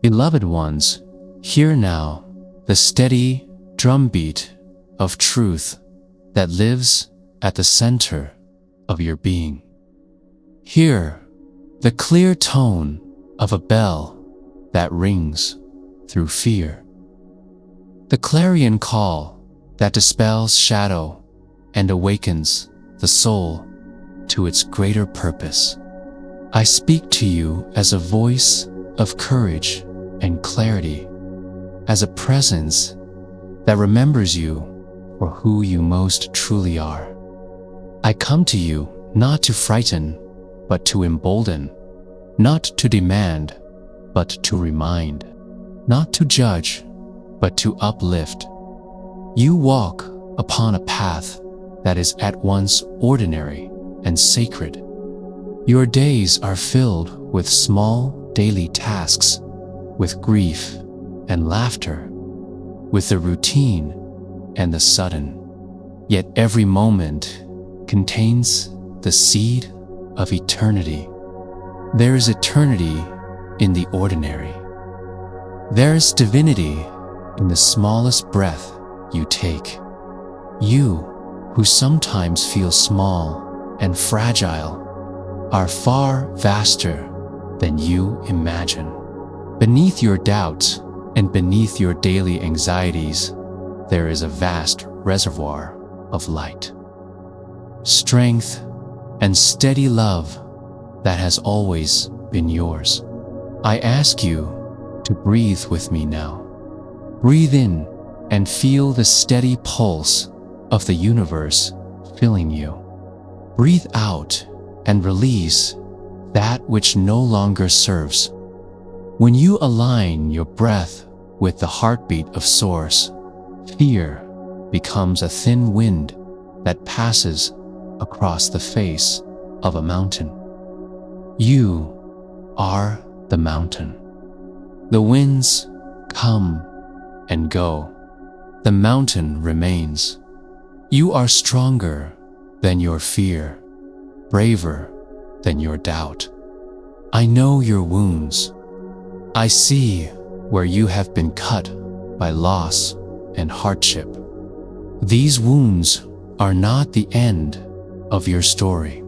Beloved ones, hear now the steady drumbeat of truth that lives at the center of your being. Hear the clear tone of a bell that rings through fear. The clarion call that dispels shadow and awakens the soul to its greater purpose. I speak to you as a voice of courage and clarity, as a presence that remembers you for who you most truly are. I come to you not to frighten, but to embolden, not to demand, but to remind, not to judge, but to uplift. You walk upon a path that is at once ordinary and sacred. Your days are filled with small daily tasks, with grief and laughter, with the routine and the sudden. Yet every moment contains the seed of eternity. There is eternity in the ordinary. There is divinity in the smallest breath you take. You, who sometimes feel small and fragile, are far vaster than you imagine. Beneath your doubts and beneath your daily anxieties, there is a vast reservoir of light, strength, and steady love that has always been yours. I ask you to breathe with me now. Breathe in and feel the steady pulse of the universe filling you. Breathe out and release that which no longer serves. When you align your breath with the heartbeat of Source, fear becomes a thin wind that passes across the face of a mountain. You are the mountain. The winds come and go. The mountain remains. You are stronger than your fear, braver than your doubt. I know your wounds. I see where you have been cut by loss and hardship. These wounds are not the end of your story.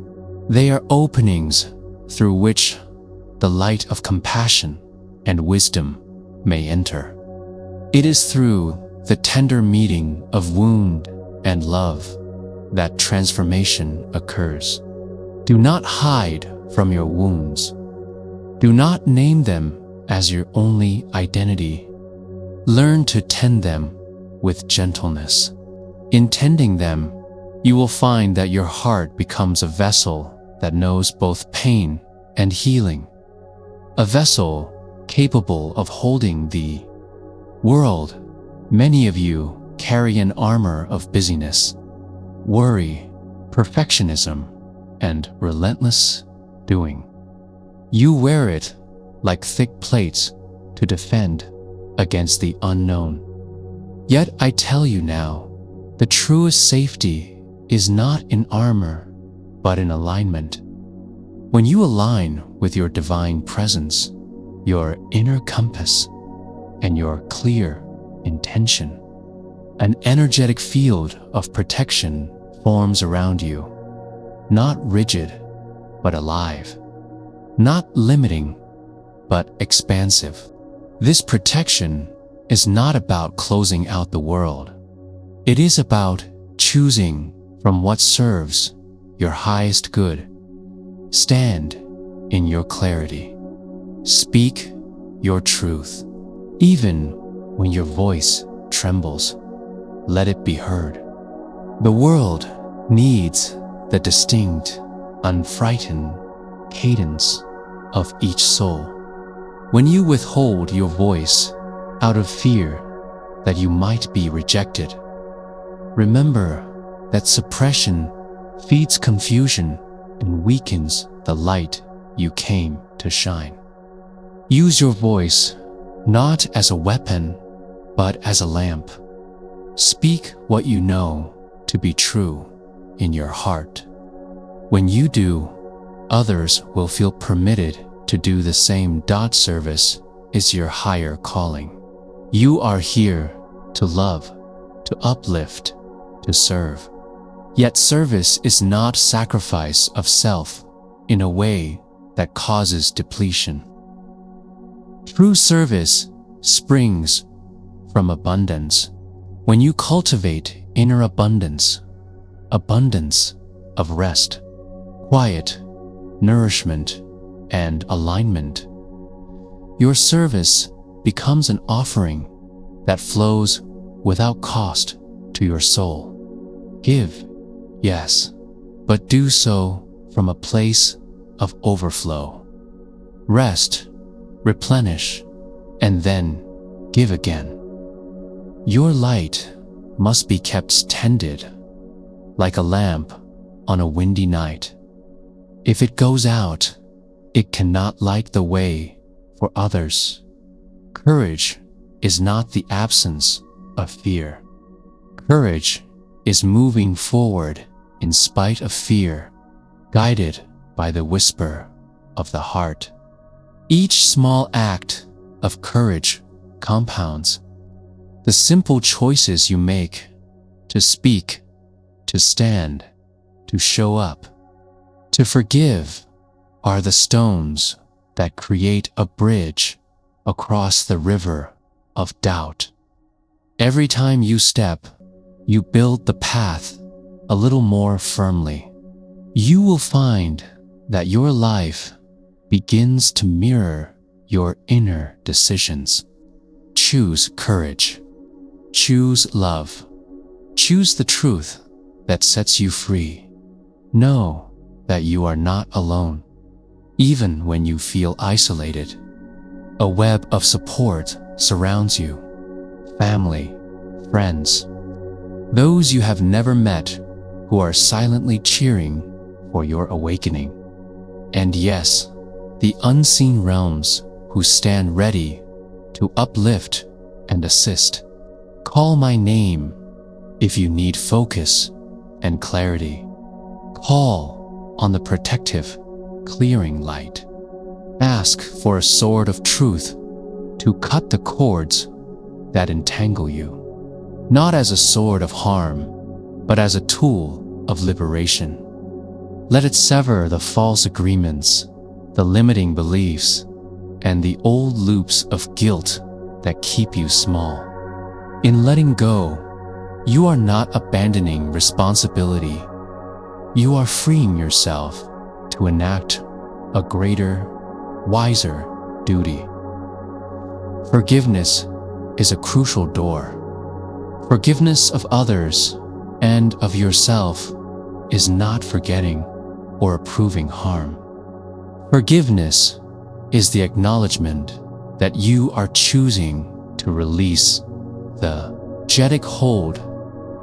They are openings through which the light of compassion and wisdom may enter. It is through the tender meeting of wound and love that transformation occurs. Do not hide from your wounds. Do not name them as your only identity. Learn to tend them with gentleness. In tending them, you will find that your heart becomes a vessel that knows both pain and healing, a vessel capable of holding the world. Many of you carry an armor of busyness, worry, perfectionism, and relentless doing. You wear it like thick plates to defend against the unknown. Yet I tell you now, the truest safety is not in armor, but in alignment. When you align with your divine presence, your inner compass, and your clear intention, an energetic field of protection forms around you, not rigid, but alive, not limiting, but expansive. This protection is not about closing out the world. It is about choosing from what serves your highest good. Stand in your clarity. Speak your truth. Even when your voice trembles, let it be heard. The world needs the distinct, unfrightened cadence of each soul. When you withhold your voice out of fear that you might be rejected, remember that suppression feeds confusion and weakens the light you came to shine. Use your voice not as a weapon, but as a lamp. Speak what you know to be true in your heart. When you do, others will feel permitted to do the same. Service is your higher calling. You are here to love, to uplift, to serve. Yet service is not sacrifice of self in a way that causes depletion. True service springs from abundance. When you cultivate inner abundance, abundance of rest, quiet, nourishment, and alignment, your service becomes an offering that flows without cost to your soul. Give, yes, but do so from a place of overflow. Rest, replenish, and then give again. Your light must be kept tended, like a lamp on a windy night. If it goes out, it cannot light the way for others. Courage is not the absence of fear. Courage is moving forward in spite of fear, guided by the whisper of the heart. Each small act of courage compounds. The simple choices you make to speak, to stand, to show up, to forgive are the stones that create a bridge across the river of doubt. Every time you step, you build the path a little more firmly. You will find that your life begins to mirror your inner decisions. Choose courage. Choose love. Choose the truth that sets you free. Know that you are not alone, even when you feel isolated. A web of support surrounds you. Family, friends, those you have never met who are silently cheering for your awakening. And yes, the unseen realms who stand ready to uplift and assist. Call my name if you need focus and clarity. Call on the protective, clearing light. Ask for a sword of truth to cut the cords that entangle you, not as a sword of harm, but as a tool of liberation. Let it sever the false agreements, the limiting beliefs, and the old loops of guilt that keep you small. In letting go, you are not abandoning responsibility. You are freeing yourself to enact a greater, wiser duty. Forgiveness is a crucial door. Forgiveness of others and of yourself is not forgetting or approving harm. Forgiveness is the acknowledgement that you are choosing to release the energetic hold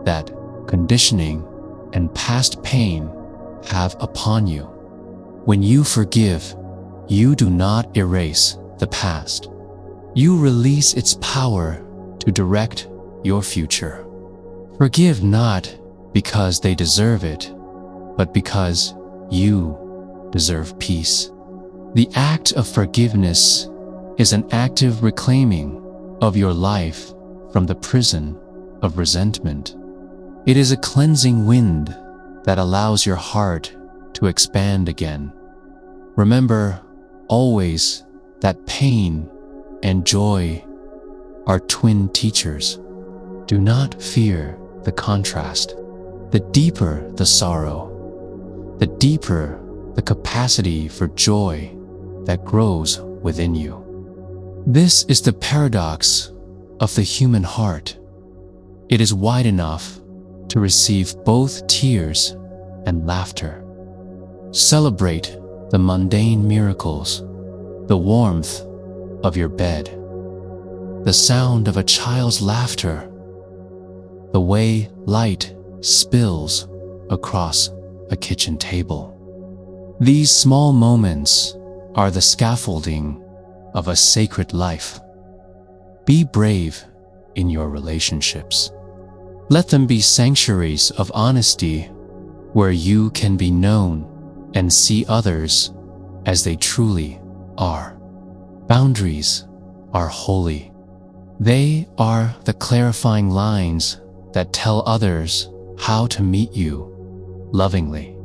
that conditioning and past pain have upon you. When you forgive, you do not erase the past. You release its power to direct your future. Forgive not because they deserve it, but because you deserve peace. The act of forgiveness is an active reclaiming of your life from the prison of resentment. It is a cleansing wind that allows your heart to expand again. Remember always that pain and joy are twin teachers. Do not fear the contrast. The deeper the sorrow, the deeper the capacity for joy that grows within you. This is the paradox of the human heart. It is wide enough to receive both tears and laughter. Celebrate the mundane miracles, the warmth of your bed, the sound of a child's laughter, the way light spills across a kitchen table. These small moments are the scaffolding of a sacred life. Be brave in your relationships. Let them be sanctuaries of honesty where you can be known and see others as they truly are. Boundaries are holy. They are the clarifying lines that tell others how to meet you lovingly.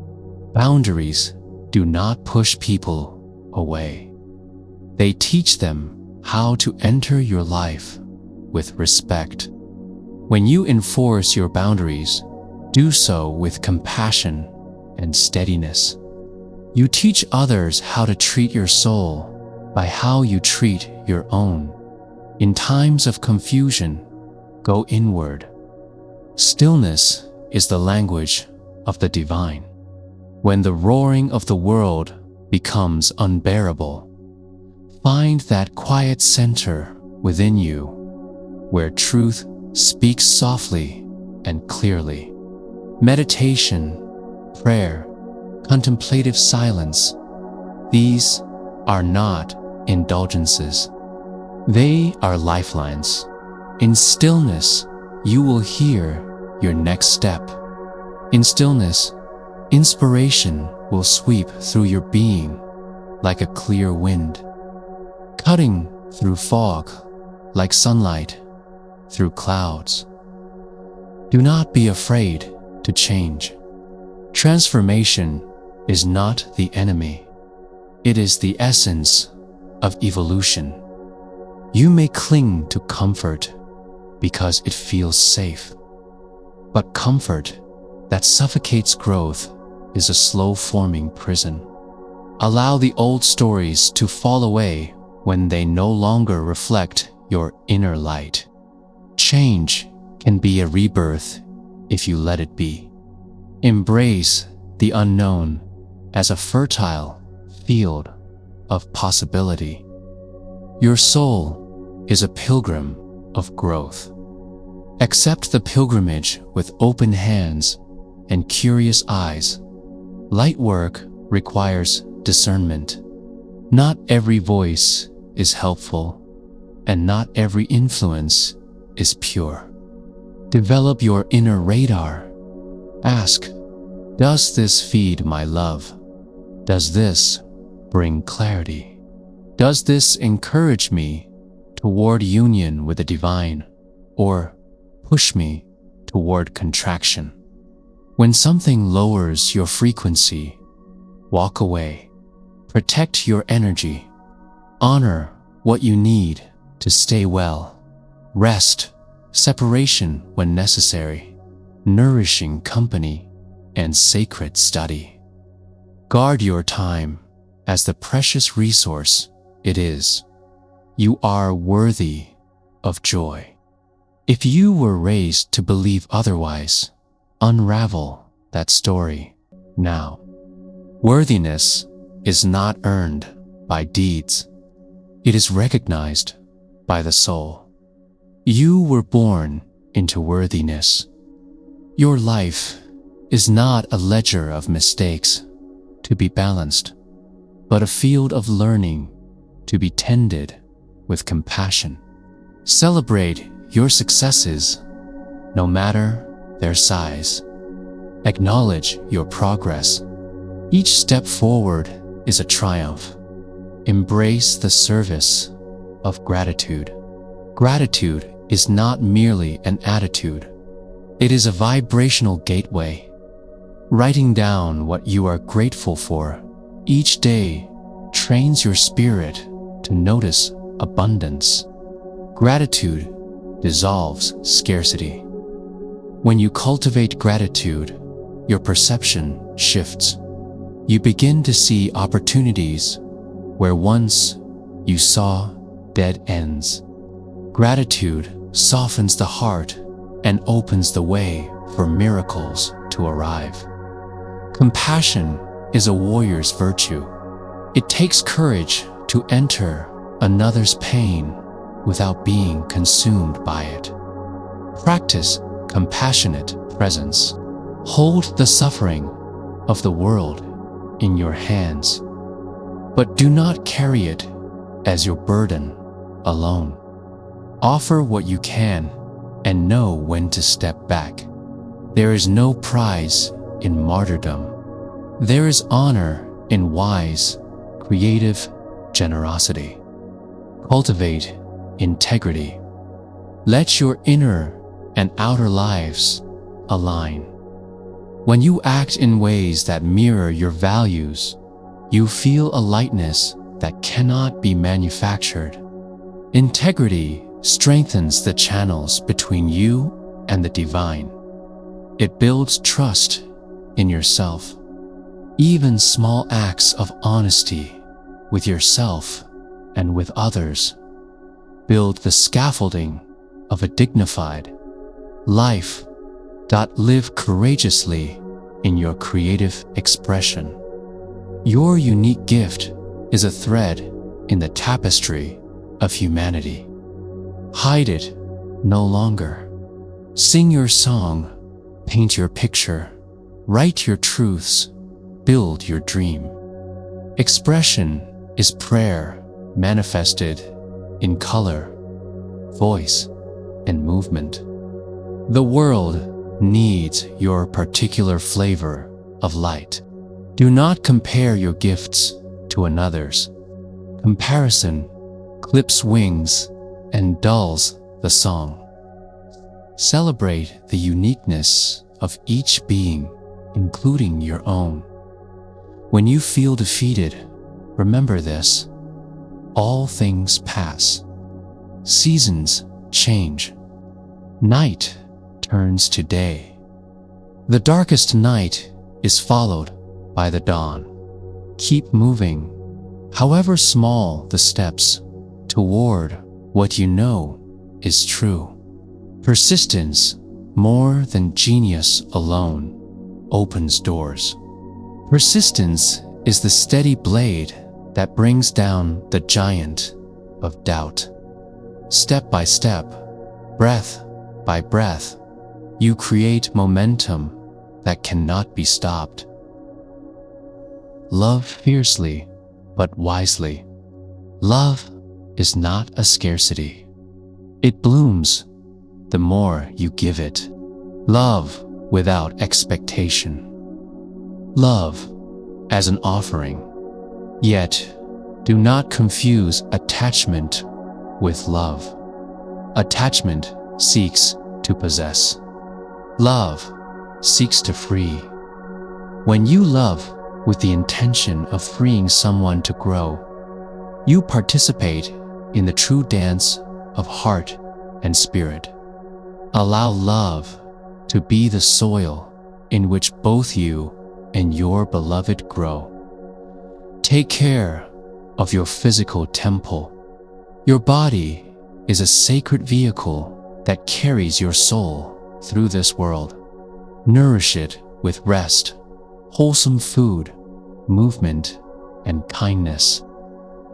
Boundaries do not push people away. They teach them how to enter your life with respect. When you enforce your boundaries, do so with compassion and steadiness. You teach others how to treat your soul by how you treat your own. In times of confusion, go inward. Stillness is the language of the divine. When the roaring of the world becomes unbearable, find that quiet center within you where truth speaks softly and clearly. Meditation, prayer, contemplative silence, these are not indulgences. They are lifelines. In stillness, you will hear your next step. In stillness, inspiration will sweep through your being like a clear wind, cutting through fog like sunlight through clouds. Do not be afraid to change. Transformation is not the enemy. It is the essence of evolution. You may cling to comfort because it feels safe, but comfort that suffocates growth is a slow-forming prison. Allow the old stories to fall away when they no longer reflect your inner light. Change can be a rebirth if you let it be. Embrace the unknown as a fertile field of possibility. Your soul is a pilgrim of growth. Accept the pilgrimage with open hands and curious eyes. Light work requires discernment. Not every voice is helpful, and not every influence is pure. Develop your inner radar. Ask, does this feed my love? Does this bring clarity? Does this encourage me toward union with the divine, or push me toward contraction? When something lowers your frequency, walk away. Protect your energy. Honor what you need to stay well. Rest, separation when necessary, nourishing company, and sacred study. Guard your time as the precious resource it is. You are worthy of joy. If you were raised to believe otherwise, unravel that story now. Worthiness is not earned by deeds. It is recognized by the soul. You were born into worthiness. Your life is not a ledger of mistakes to be balanced, but a field of learning to be tended with compassion. Celebrate your successes, no matter their size. Acknowledge your progress. Each step forward is a triumph. Embrace the service of gratitude. Gratitude is not merely an attitude. It is a vibrational gateway. Writing down what you are grateful for each day trains your spirit to notice abundance. Gratitude dissolves scarcity. When you cultivate gratitude, your perception shifts. You begin to see opportunities where once you saw dead ends. Gratitude softens the heart and opens the way for miracles to arrive. Compassion is a warrior's virtue. It takes courage to enter another's pain without being consumed by it. Practice compassionate presence. Hold the suffering of the world in your hands, but do not carry it as your burden alone. Offer what you can and know when to step back. There is no prize in martyrdom. There is honor in wise, creative generosity. Cultivate integrity. Let your inner and outer lives align. When you act in ways that mirror your values, you feel a lightness that cannot be manufactured. Integrity strengthens the channels between you and the divine. It builds trust in yourself. Even small acts of honesty with yourself and with others build the scaffolding of a dignified life. Live courageously in your creative expression. Your unique gift is a thread in the tapestry of humanity. Hide it no longer. Sing your song, paint your picture, write your truths, build your dream. Expression is prayer manifested in color, voice, and movement. The world needs your particular flavor of light. Do not compare your gifts to another's. Comparison clips wings and dulls the song. Celebrate the uniqueness of each being, including your own. When you feel defeated, remember this: all things pass. Seasons change. Night turns to day. The darkest night is followed by the dawn. Keep moving, however small the steps, toward what you know is true. Persistence, more than genius alone, opens doors. Persistence is the steady blade that brings down the giant of doubt. Step by step, breath by breath, you create momentum that cannot be stopped. Love fiercely, but wisely. Love is not a scarcity. It blooms the more you give it. Love without expectation. Love as an offering. Yet, do not confuse attachment with love. Attachment seeks to possess. Love seeks to free. When you love with the intention of freeing someone to grow, you participate in the true dance of heart and spirit. Allow love to be the soil in which both you and your beloved grow. Take care of your physical temple. Your body is a sacred vehicle that carries your soul through this world. Nourish it with rest, wholesome food, movement, and kindness.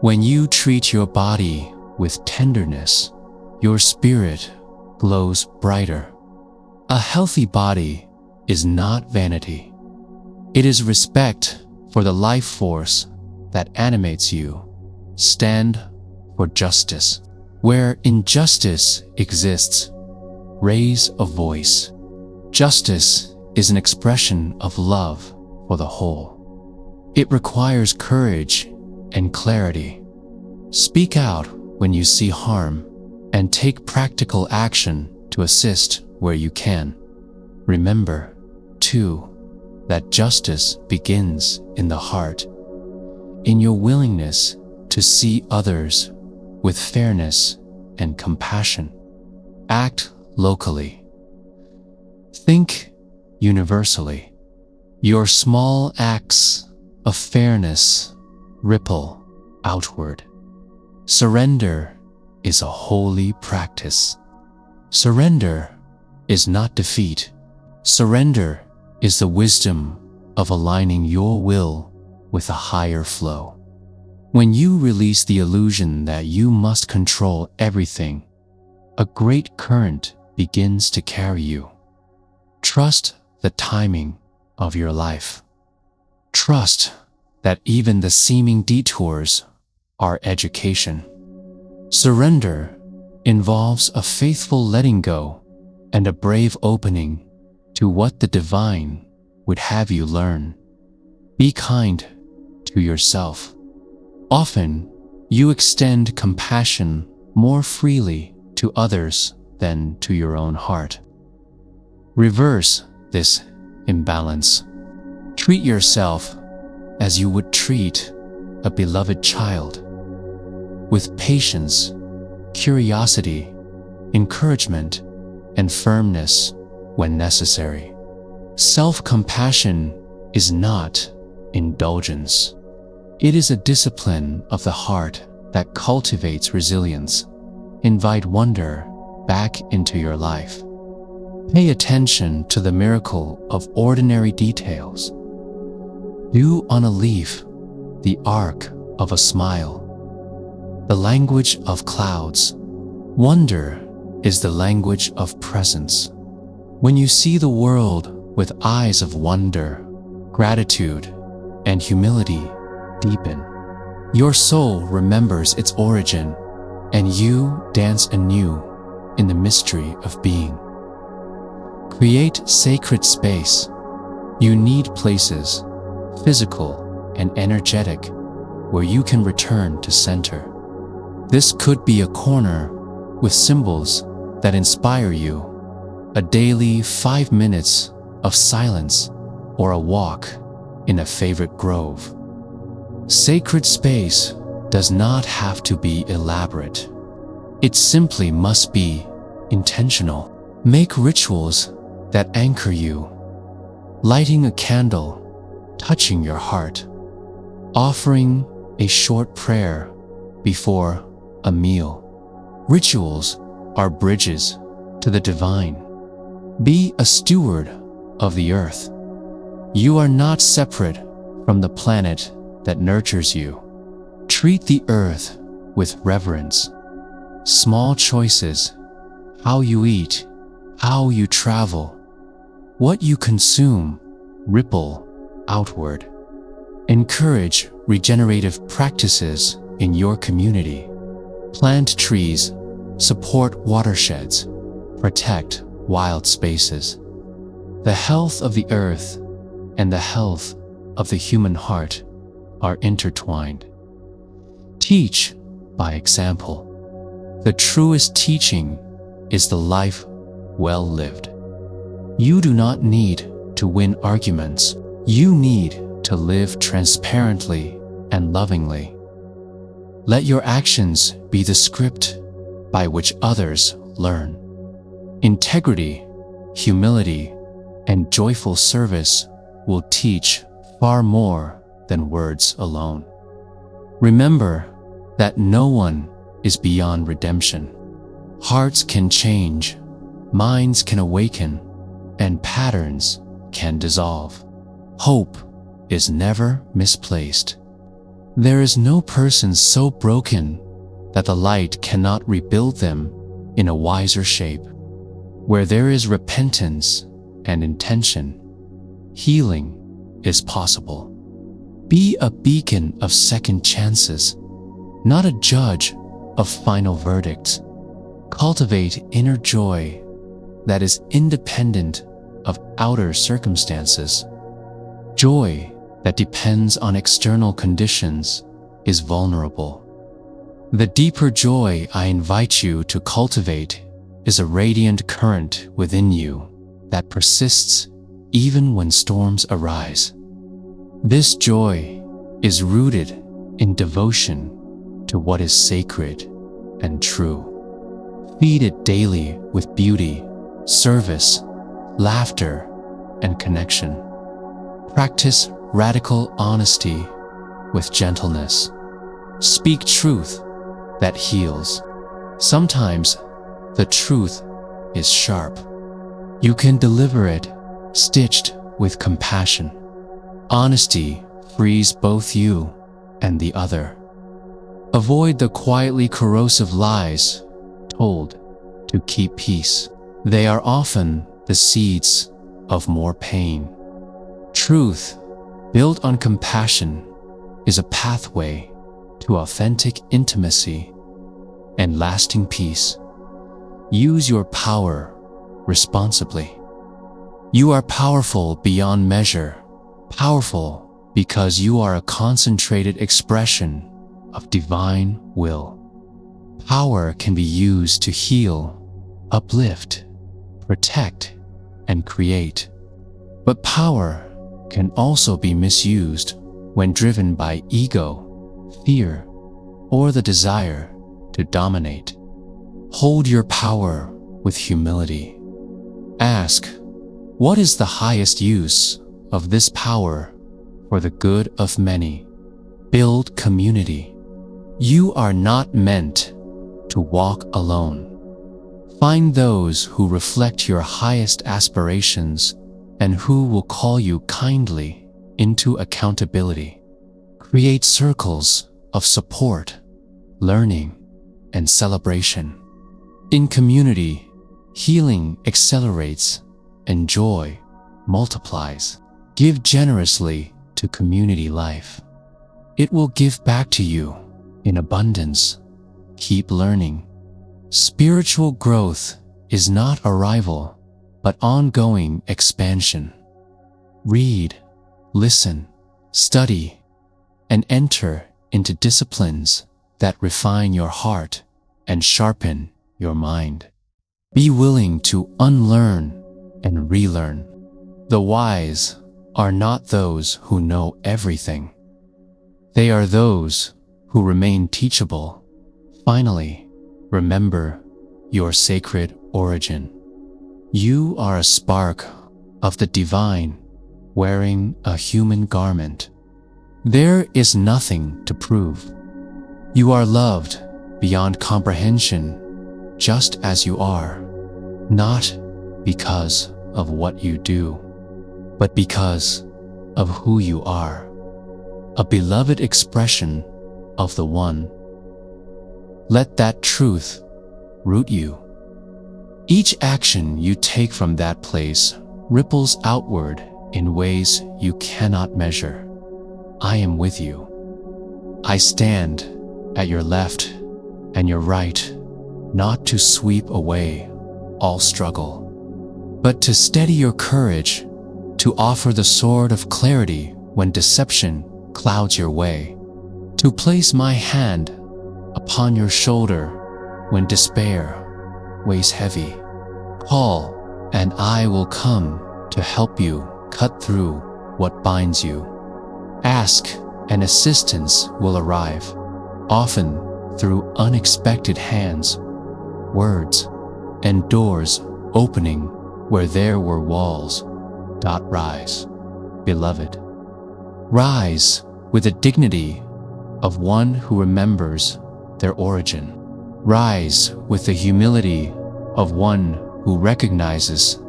When you treat your body with tenderness, your spirit glows brighter. A healthy body is not vanity. It is respect for the life force that animates you. Stand for justice. Where injustice exists, raise a voice. Justice is an expression of love for the whole. It requires courage and clarity. Speak out when you see harm and take practical action to assist where you can. Remember, too, that justice begins in the heart, in your willingness to see others with fairness and compassion. Act locally. Think universally. Your small acts of fairness ripple outward. Surrender is a holy practice. Surrender is not defeat. Surrender is the wisdom of aligning your will with a higher flow. When you release the illusion that you must control everything, a great current begins to carry you. Trust the timing of your life. Trust that even the seeming detours are education. Surrender involves a faithful letting go and a brave opening to what the divine would have you learn. Be kind to yourself. Often, you extend compassion more freely to others than to your own heart. Reverse this imbalance. Treat yourself as you would treat a beloved child, with patience, curiosity, encouragement, and firmness when necessary. Self-compassion is not indulgence. It is a discipline of the heart that cultivates resilience. Invite wonder back into your life. Pay attention to the miracle of ordinary details. Dew on a leaf, the arc of a smile, the language of clouds. Wonder is the language of presence. When you see the world with eyes of wonder, gratitude, and humility deepen, your soul remembers its origin, and you dance anew in the mystery of being. Create sacred space. You need places, physical and energetic, where you can return to center. This could be a corner with symbols that inspire you, a daily 5 minutes of silence, or a walk in a favorite grove. Sacred space does not have to be elaborate. It simply must be intentional. Make rituals that anchor you. Lighting a candle, touching your heart, offering a short prayer before a meal. Rituals are bridges to the divine. Be a steward of the earth. You are not separate from the planet that nurtures you. Treat the earth with reverence. Small choices, how you eat, how you travel, what you consume, ripple outward. Encourage regenerative practices in your community. Plant trees, support watersheds, protect wild spaces. The health of the earth and the health of the human heart are intertwined. Teach by example. The truest teaching is the life well lived. You do not need to win arguments. You need to live transparently and lovingly. Let your actions be the script by which others learn. Integrity, humility, and joyful service will teach far more than words alone. Remember that no one is beyond redemption. Hearts can change, minds can awaken, and patterns can dissolve. Hope is never misplaced. There is no person so broken that the light cannot rebuild them in a wiser shape. Where there is repentance and intention, healing is possible. Be a beacon of second chances, not a judge of final verdicts. Cultivate inner joy that is independent of outer circumstances. Joy that depends on external conditions is vulnerable. The deeper joy I invite you to cultivate is a radiant current within you that persists even when storms arise. This joy is rooted in devotion to what is sacred and true. Feed it daily with beauty, service, laughter, and connection. Practice radical honesty with gentleness. Speak truth that heals. Sometimes the truth is sharp. You can deliver it stitched with compassion. Honesty frees both you and the other. Avoid the quietly corrosive lies told to keep peace. They are often the seeds of more pain. Truth built on compassion is a pathway to authentic intimacy and lasting peace. Use your power responsibly. You are powerful beyond measure, powerful because you are a concentrated expression of divine will. Power can be used to heal, uplift, protect, and create. But power can also be misused when driven by ego, fear, or the desire to dominate. Hold your power with humility. Ask, what is the highest use of this power for the good of many? Build community. You are not meant to walk alone. Find those who reflect your highest aspirations and who will call you kindly into accountability. Create circles of support, learning, and celebration. In community, healing accelerates and joy multiplies. Give generously to community life. It will give back to you in abundance. Keep learning. Spiritual growth is not arrival, but ongoing expansion. Read, listen, study, and enter into disciplines that refine your heart and sharpen your mind. Be willing to unlearn and relearn. The wise are not those who know everything. They are those who remain teachable. Finally, remember your sacred origin. You are a spark of the divine wearing a human garment. There is nothing to prove. You are loved beyond comprehension just as you are, not because of what you do, but because of who you are, a beloved expression of the One. Let that truth root you. Each action you take from that place ripples outward in ways you cannot measure. I am with you. I stand at your left and your right, not to sweep away all struggle, but to steady your courage, to offer the sword of clarity when deception clouds your way, to place my hand upon your shoulder when despair weighs heavy. Call, and I will come to help you cut through what binds you. Ask, and assistance will arrive, often through unexpected hands, words, and doors opening where there were walls. Rise, beloved. Rise with the dignity of one who remembers their origin. Rise with the humility of one who recognizes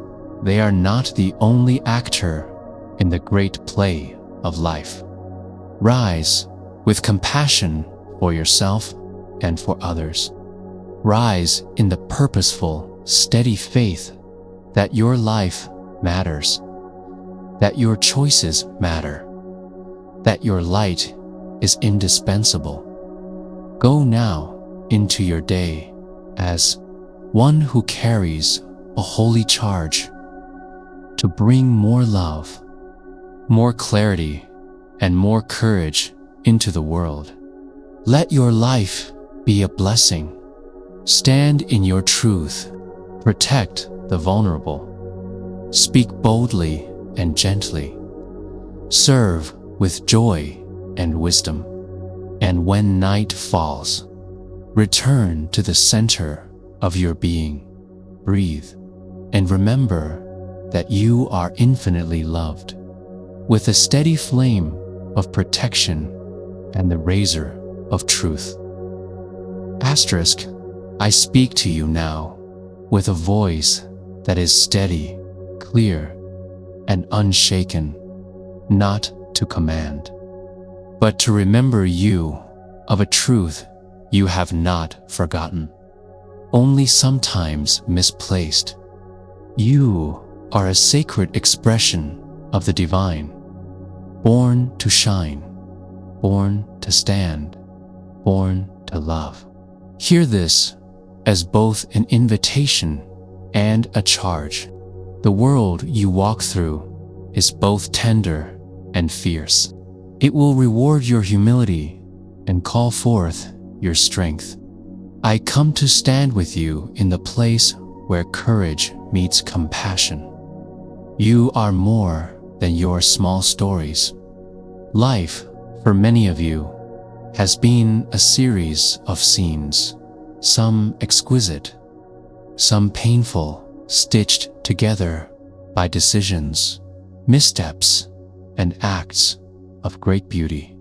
they are not the only actor in the great play of life. Rise with compassion for yourself and for others. Rise in the purposeful, steady faith that your life matters, that your choices matter, that your light is indispensable. Go now into your day as one who carries a holy charge to bring more love, more clarity, and more courage into the world. Let your life be a blessing. Stand in your truth. Protect the vulnerable. Speak boldly and gently. Serve with joy and wisdom. And when night falls, return to the center of your being. Breathe and remember that you are infinitely loved, with a steady flame of protection and the razor of truth. Asterisk, I speak to you now with a voice that is steady, clear, and unshaken, not to command, but to remember you of a truth you have not forgotten, only sometimes misplaced. You are a sacred expression of the divine, born to shine, born to stand, born to love. Hear this as both an invitation and a charge. The world you walk through is both tender and fierce. It will reward your humility and call forth your strength. I come to stand with you in the place where courage meets compassion. You are more than your small stories. Life, for many of you, has been a series of scenes, some exquisite, some painful, stitched together by decisions, missteps, and acts of great beauty.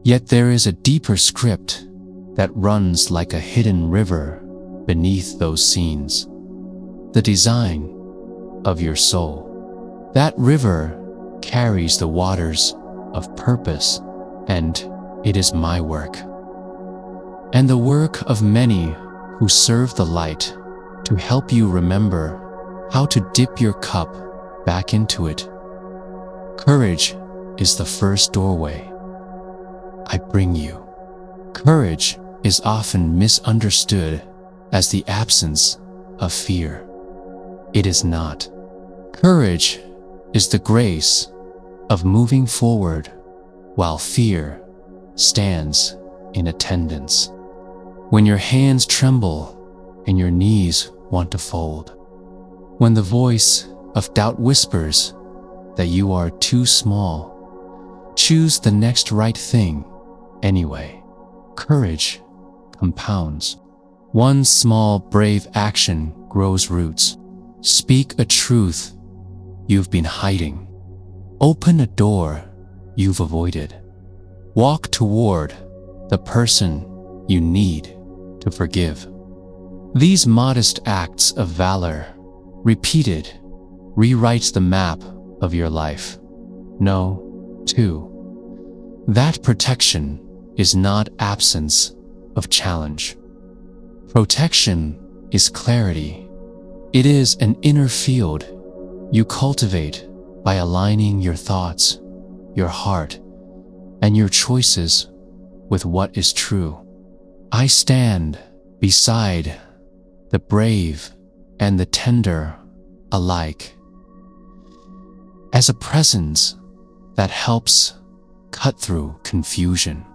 Yet there is a deeper script that runs like a hidden river beneath those scenes, the design of your soul. That river carries the waters of purpose, and it is my work, and the work of many who serve the light to help you remember how to dip your cup back into it. Courage is the first doorway I bring you. Courage is often misunderstood as the absence of fear. It is not. Courage is the grace of moving forward while fear stands in attendance. When your hands tremble and your knees want to fold, when the voice of doubt whispers that you are too small, choose the next right thing anyway. Courage compounds. One small, brave action grows roots. Speak a truth you've been hiding. Open a door you've avoided. Walk toward the person you need to forgive. These modest acts of valor, repeated, rewrites the map of your life. Know, too, that protection is not absence of challenge. Protection is clarity. It is an inner field you cultivate by aligning your thoughts, your heart, and your choices with what is true. I stand beside the brave and the tender alike as a presence that helps cut through confusion.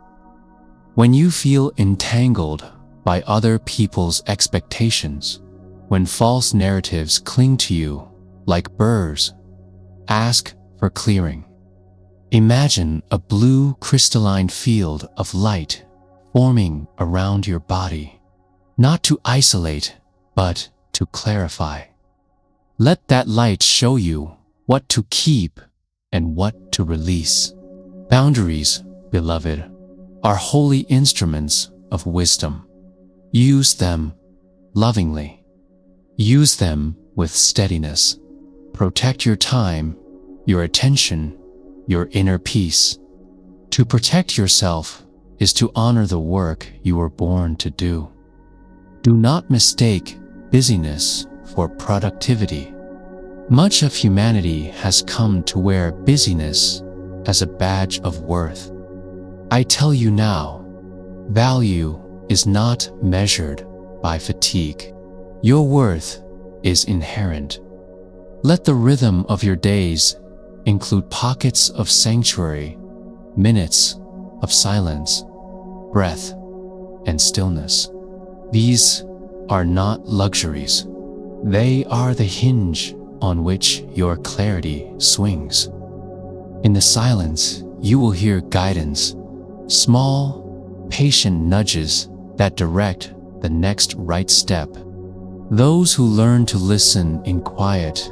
When you feel entangled by other people's expectations, when false narratives cling to you like burrs, ask for clearing. Imagine a blue crystalline field of light forming around your body, not to isolate, but to clarify. Let that light show you what to keep and what to release. Boundaries, beloved, are holy instruments of wisdom. Use them lovingly. Use them with steadiness. Protect your time, your attention, your inner peace. To protect yourself is to honor the work you were born to do. Do not mistake busyness for productivity. Much of humanity has come to wear busyness as a badge of worth. I tell you now, value is not measured by fatigue. Your worth is inherent. Let the rhythm of your days include pockets of sanctuary, minutes of silence, breath, and stillness. These are not luxuries. They are the hinge on which your clarity swings. In the silence, you will hear guidance, small, patient nudges that direct the next right step. Those who learn to listen in quiet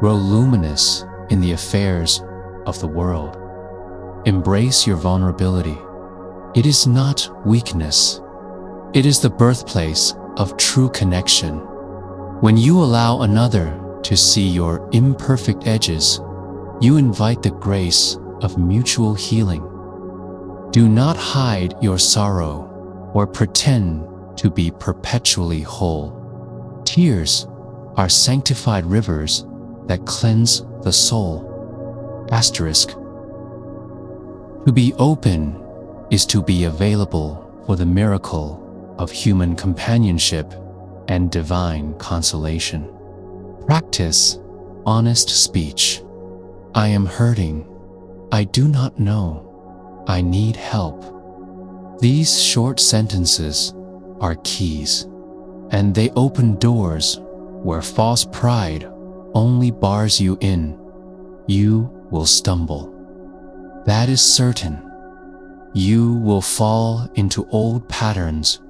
grow luminous in the affairs of the world. Embrace your vulnerability. It is not weakness. It is the birthplace of true connection. When you allow another to see your imperfect edges, you invite the grace of mutual healing. Do not hide your sorrow or pretend to be perpetually whole. Tears are sanctified rivers that cleanse the soul. Asterisk. To be open is to be available for the miracle of human companionship and divine consolation. Practice honest speech. I am hurting. I do not know. I need help. These short sentences are keys, and they open doors where false pride only bars you in. You will stumble. That is certain. You will fall into old patterns,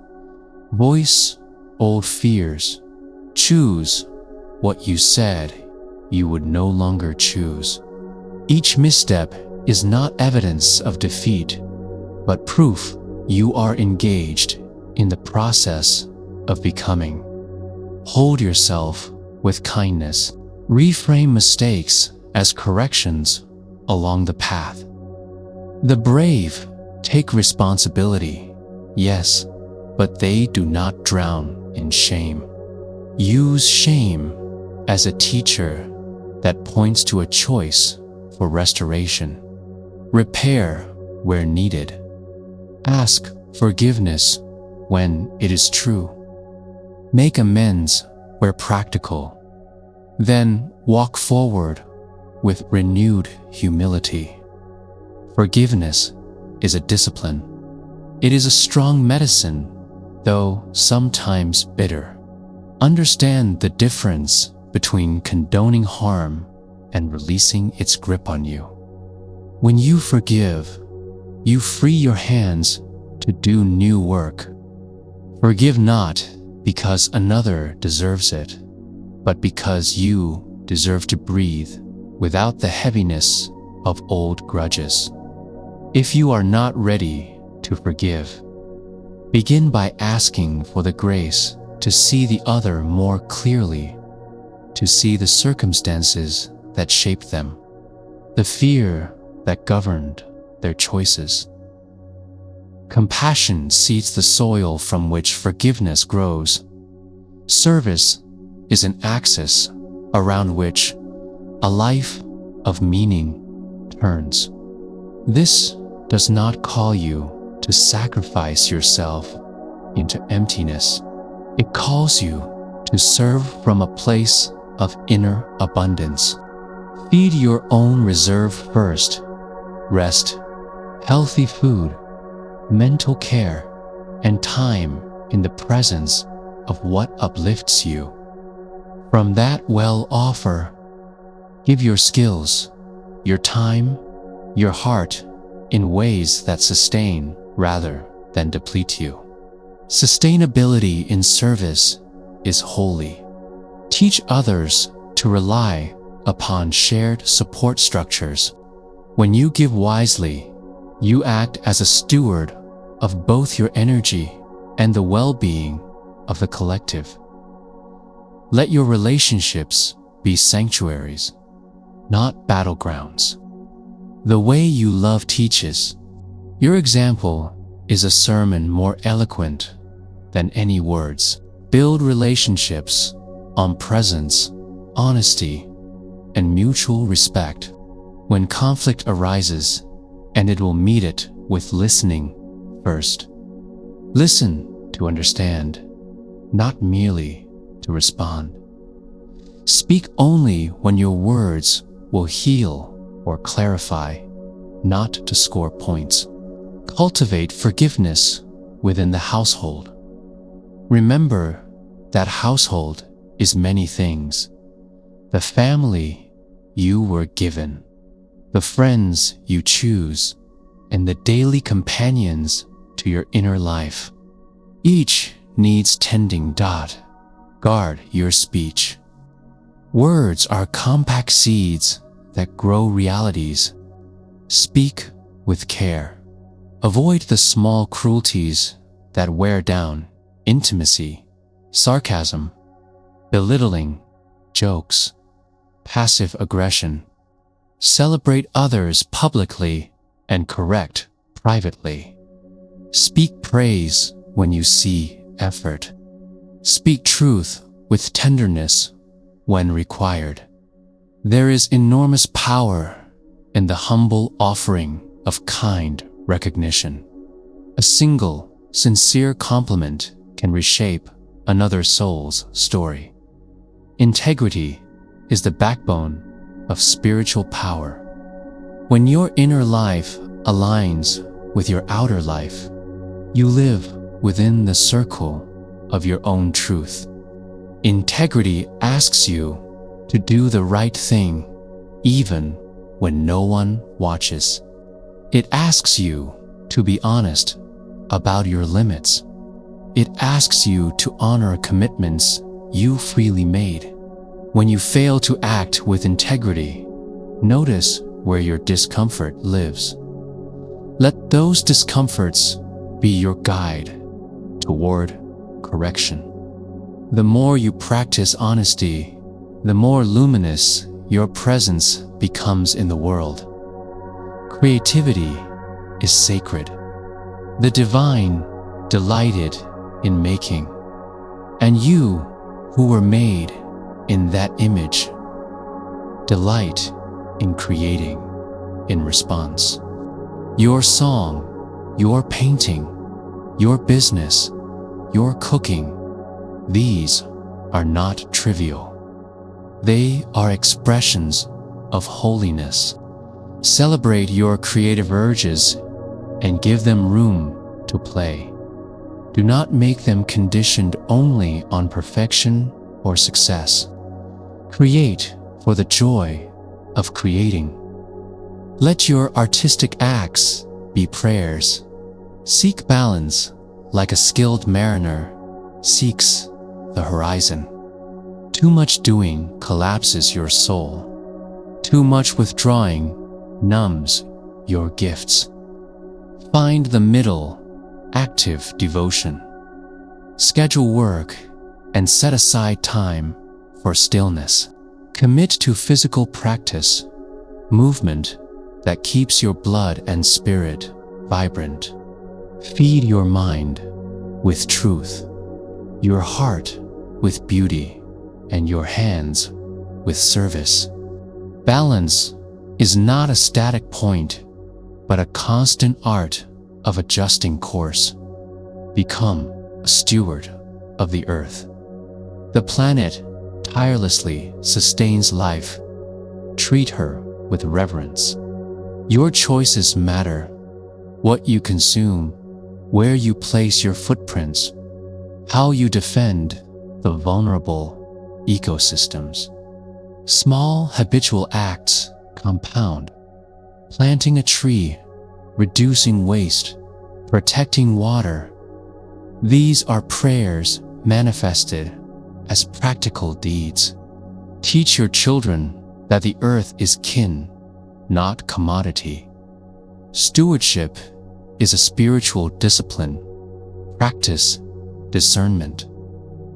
voice old fears, choose what you said you would no longer choose. Each misstep is not evidence of defeat, but proof you are engaged in the process of becoming. Hold yourself with kindness. Reframe mistakes as corrections along the path. The brave take responsibility, yes, but they do not drown in shame. Use shame as a teacher that points to a choice for restoration. Repair where needed. Ask forgiveness when it is true. Make amends where practical. Then walk forward with renewed humility. Forgiveness is a discipline. It is a strong medicine, though sometimes bitter. Understand the difference between condoning harm and releasing its grip on you. When you forgive, you free your hands to do new work. Forgive not because another deserves it, but because you deserve to breathe without the heaviness of old grudges. If you are not ready to forgive, begin by asking for the grace to see the other more clearly, to see the circumstances that shaped them, the fear that governed their choices. Compassion seeds the soil from which forgiveness grows. Service is an axis around which a life of meaning turns. This does not call you to sacrifice yourself into emptiness. It calls you to serve from a place of inner abundance. Feed your own reserve first. Rest, healthy food, mental care, and time in the presence of what uplifts you. From that well offer, give your skills, your time, your heart in ways that sustain rather than deplete you. Sustainability in service is holy. Teach others to rely upon shared support structures. When you give wisely, you act as a steward of both your energy and the well-being of the collective. Let your relationships be sanctuaries, not battlegrounds. The way you love teaches. Your example is a sermon more eloquent than any words. Build relationships on presence, honesty, and mutual respect. When conflict arises, and it will meet it with listening first. Listen to understand, not merely to respond. Speak only when your words will heal or clarify, not to score points. Cultivate forgiveness within the household. Remember that household is many things. The family you were given, the friends you choose, and the daily companions to your inner life. Each needs tending. Guard your speech. Words are compact seeds that grow realities. Speak with care. Avoid the small cruelties that wear down intimacy, sarcasm, belittling, jokes, passive aggression. Celebrate others publicly and correct privately. Speak praise when you see effort. Speak truth with tenderness when required. There is enormous power in the humble offering of kind recognition. A single, sincere compliment can reshape another soul's story. Integrity is the backbone of spiritual power. When your inner life aligns with your outer life, you live within the circle of your own truth. Integrity asks you to do the right thing even when no one watches. It asks you to be honest about your limits. It asks you to honor commitments you freely made. When you fail to act with integrity, notice where your discomfort lives. Let those discomforts be your guide toward correction. The more you practice honesty, the more luminous your presence becomes in the world. Creativity is sacred. The divine delighted in making, and you, who were made in that image, delight in creating in response. Your song, your painting, your business, your cooking, these are not trivial. They are expressions of holiness. Celebrate your creative urges and give them room to play. Do not make them conditioned only on perfection or success. Create for the joy of creating. Let your artistic acts be prayers. Seek balance like a skilled mariner seeks the horizon. Too much doing collapses your soul. Too much withdrawing numbs your gifts. Find the middle, active devotion. Schedule work and set aside time for stillness. Commit to physical practice, movement that keeps your blood and spirit vibrant. Feed your mind with truth, your heart with beauty, and your hands with service. Balance is not a static point, but a constant art of adjusting course. Become a steward of the earth. The planet tirelessly sustains life. Treat her with reverence. Your choices matter. What you consume, where you place your footprints, how you defend the vulnerable ecosystems. Small habitual acts compound. Planting a tree, reducing waste, protecting water. These are prayers manifested as practical deeds. Teach your children that the earth is kin, not commodity. Stewardship is a spiritual discipline. Practice discernment.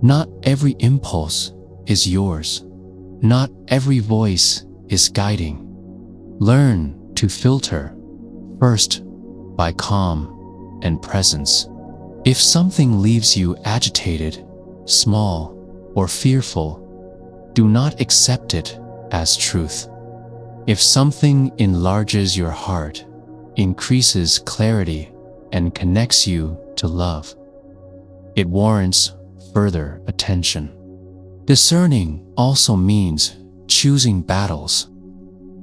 Not every impulse is yours. Not every voice is guiding. Learn to filter, first by calm and presence. If something leaves you agitated, small, or fearful, do not accept it as truth. If something enlarges your heart, increases clarity, and connects you to love, it warrants further attention. Discerning also means choosing battles.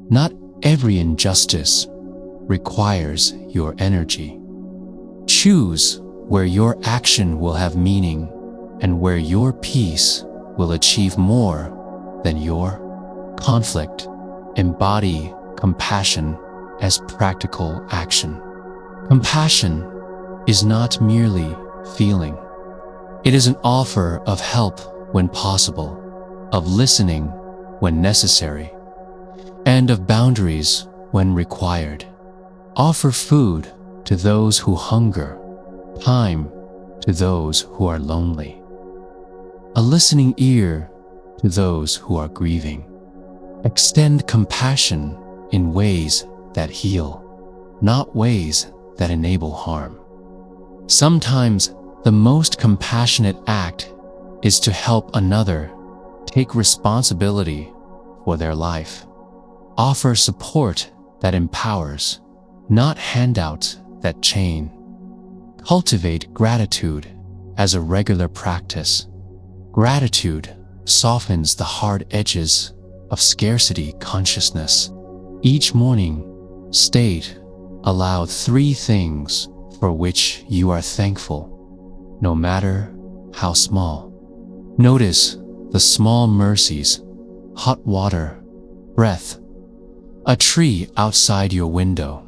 Not every injustice requires your energy. Choose where your action will have meaning and where your peace will achieve more than your conflict. Embody compassion as practical action. Compassion is not merely feeling. It is an offer of help when possible, of listening when necessary, and of boundaries when required. Offer food to those who hunger, time to those who are lonely, a listening ear to those who are grieving. Extend compassion in ways that heal, not ways that enable harm. Sometimes the most compassionate act is to help another take responsibility for their life. Offer support that empowers, not handouts that chain. Cultivate gratitude as a regular practice. Gratitude softens the hard edges of scarcity consciousness. Each morning, state aloud 3 things for which you are thankful. no matter how small. Notice the small mercies: hot water, breath, a tree outside your window.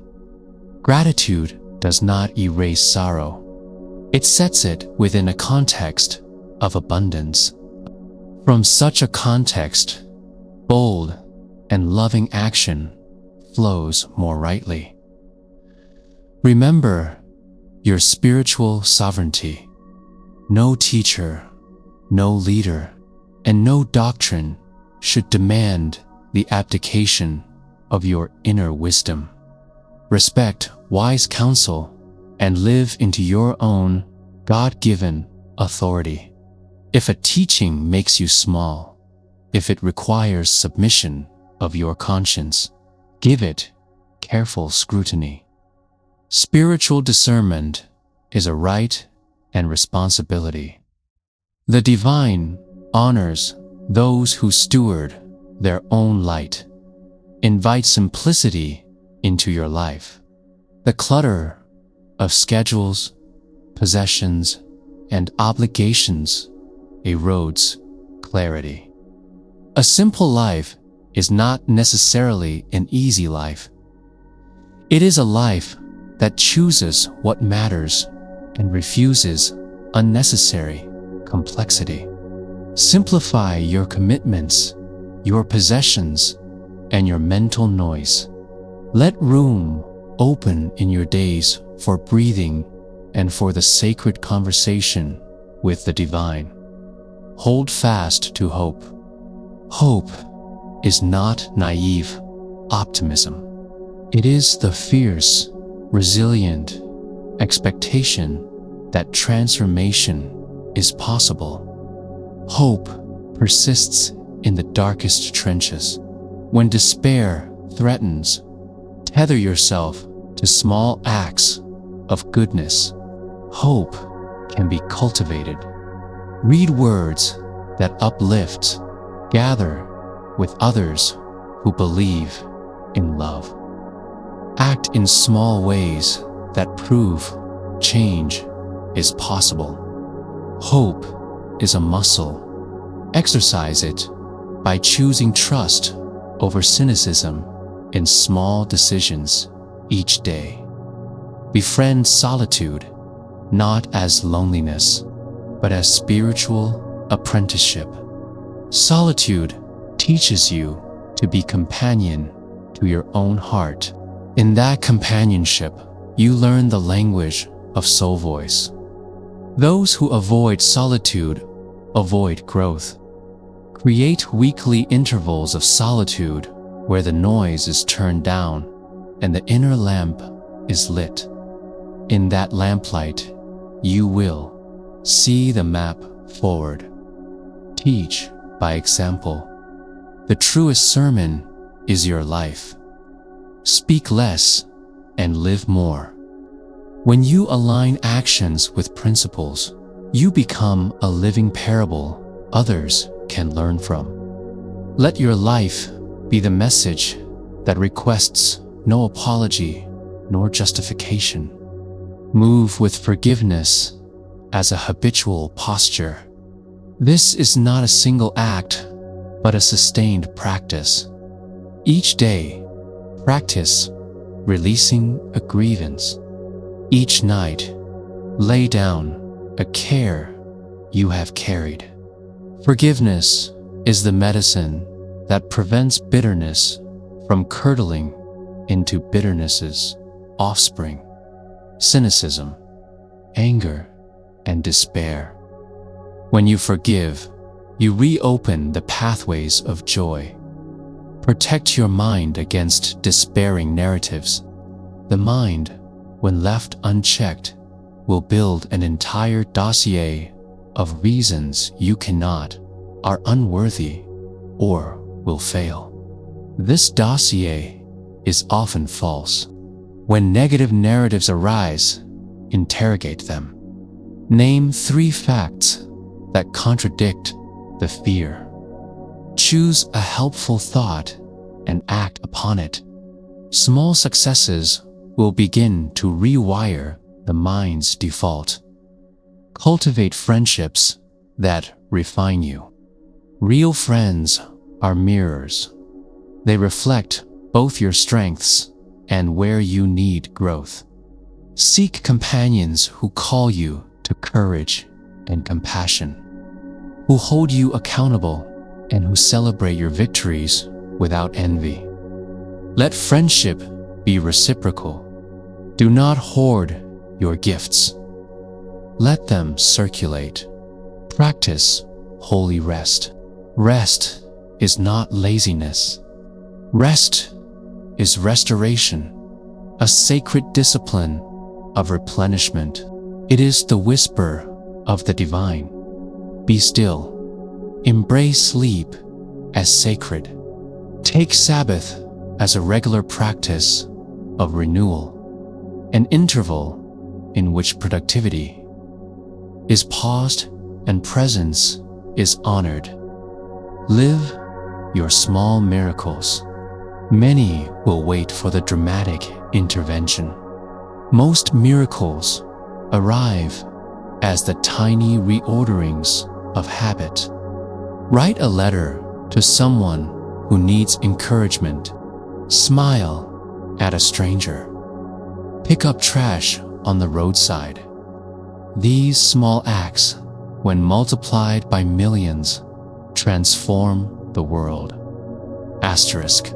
Gratitude does not erase sorrow. It sets it within a context of abundance. From such a context, bold and loving action flows more rightly. Remember your spiritual sovereignty. No teacher, no leader, and no doctrine should demand the abdication of your inner wisdom. Respect wise counsel and live into your own God-given authority. If a teaching makes you small, if it requires submission of your conscience, give it careful scrutiny. Spiritual discernment is a right and responsibility. The divine honors those who steward their own light. Invite simplicity into your life. The clutter of schedules, possessions, and obligations erodes clarity. A simple life is not necessarily an easy life. It is a life that chooses what matters and refuses unnecessary complexity. Simplify your commitments, your possessions, and your mental noise. Let room open in your days for breathing and for the sacred conversation with the divine. Hold fast to hope. Hope is not naive optimism. It is the fierce, resilient expectation that transformation is possible. Hope persists in the darkest trenches. When despair threatens, tether yourself to small acts of goodness. Hope can be cultivated. Read words that uplift. Gather with others who believe in love. Act in small ways that prove change is possible. Hope is a muscle. Exercise it by choosing trust over cynicism in small decisions each day. Befriend solitude, not as loneliness, but as spiritual apprenticeship. Solitude teaches you to be companion to your own heart. In that companionship, you learn the language of soul voice. Those who avoid solitude avoid growth. Create weekly intervals of solitude where the noise is turned down and the inner lamp is lit. In that lamplight, you will see the map forward. Teach by example. The truest sermon is your life. Speak less and live more. When you align actions with principles, you become a living parable others can learn from. Let your life be the message that requests no apology nor justification. Move with forgiveness as a habitual posture. This is not a single act, but a sustained practice. Each day, practice releasing a grievance. Each night, lay down a care you have carried. Forgiveness is the medicine that prevents bitterness from curdling into bitterness's offspring: cynicism, anger, and despair. When you forgive, you reopen the pathways of joy. Protect your mind against despairing narratives. The mind, when left unchecked, will build an entire dossier of reasons you cannot, are unworthy, or will fail. This dossier is often false. When negative narratives arise, interrogate them. Name 3 facts that contradict the fear. Choose a helpful thought and act upon it. Small successes will begin to rewire the mind's default. Cultivate friendships that refine you. Real friends are mirrors. They reflect both your strengths and where you need growth. Seek companions who call you to courage and compassion, who hold you accountable and who celebrate your victories without envy. Let friendship be reciprocal. Do not hoard your gifts. Let them circulate. Practice holy rest. Rest is not laziness. Rest is restoration, a sacred discipline of replenishment. It is the whisper of the divine. Be still. Embrace sleep as sacred. Take Sabbath as a regular practice of renewal, an interval in which productivity is paused and presence is honored. Live your small miracles. Many will wait for the dramatic intervention. Most miracles arrive as the tiny reorderings of habit. Write a letter to someone who needs encouragement. Smile at a stranger. Pick up trash on the roadside. These small acts, when multiplied by millions, transform the world. Asterisk.